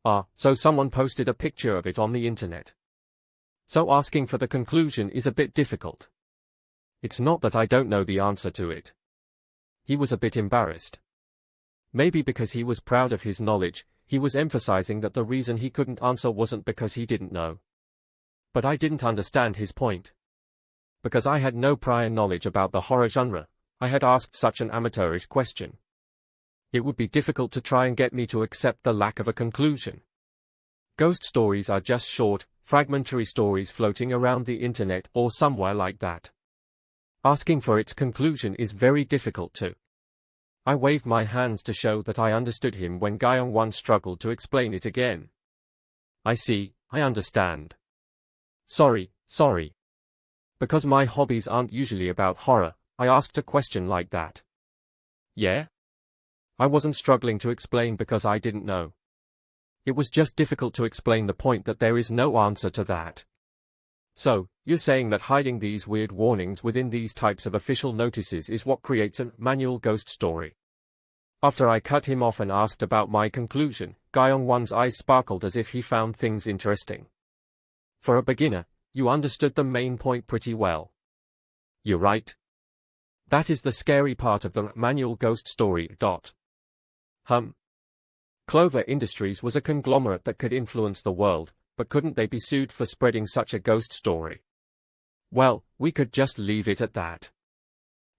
So someone posted a picture of it on the internet. So asking for the conclusion is a bit difficult. It's not that I don't know the answer to it. He was a bit embarrassed. Maybe because he was proud of his knowledge, he was emphasizing that the reason he couldn't answer wasn't because he didn't know. But I didn't understand his point. Because I had no prior knowledge about the horror genre, I had asked such an amateurish question. It would be difficult to try and get me to accept the lack of a conclusion. Ghost stories are just short, fragmentary stories floating around the internet or somewhere like that. Asking for its conclusion is very difficult too. I waved my hands to show that I understood him when Gyeong-won struggled to explain it again. I see, I understand. Sorry. Because my hobbies aren't usually about horror, I asked a question like that. Yeah? I wasn't struggling to explain because I didn't know. It was just difficult to explain the point that there is no answer to that. So, you're saying that hiding these weird warnings within these types of official notices is what creates a manual ghost story. After I cut him off and asked about my conclusion, Gyeong-won's eyes sparkled as if he found things interesting. For a beginner, you understood the main point pretty well. You're right. That is the scary part of the manual ghost story. Clover Industries was a conglomerate that could influence the world, but couldn't they be sued for spreading such a ghost story? Well, we could just leave it at that.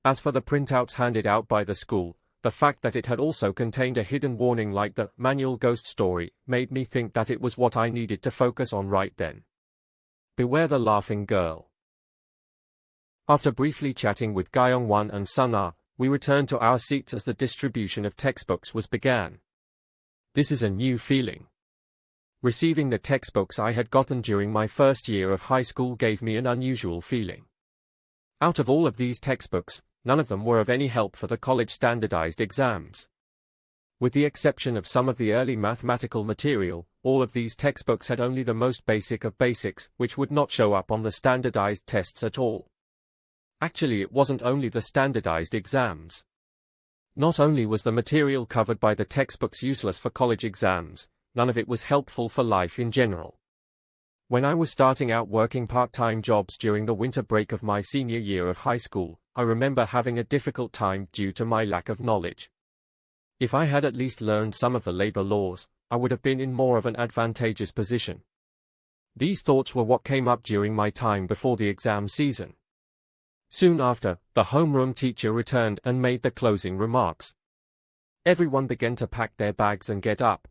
As for the printouts handed out by the school, the fact that it had also contained a hidden warning like the manual ghost story made me think that it was what I needed to focus on right then. Beware the laughing girl. After briefly chatting with Gyeong-won and Sun-ah, we returned to our seats as the distribution of textbooks was began. This is a new feeling. Receiving the textbooks I had gotten during my first year of high school gave me an unusual feeling. Out of all of these textbooks, none of them were of any help for the college standardized exams. With the exception of some of the early mathematical material, all of these textbooks had only the most basic of basics, which would not show up on the standardized tests at all. Actually, it wasn't only the standardized exams. Not only was the material covered by the textbooks useless for college exams, none of it was helpful for life in general. When I was starting out working part-time jobs during the winter break of my senior year of high school, I remember having a difficult time due to my lack of knowledge. If I had at least learned some of the labor laws, I would have been in more of an advantageous position. These thoughts were what came up during my time before the exam season. Soon after, the homeroom teacher returned and made the closing remarks. Everyone began to pack their bags and get up,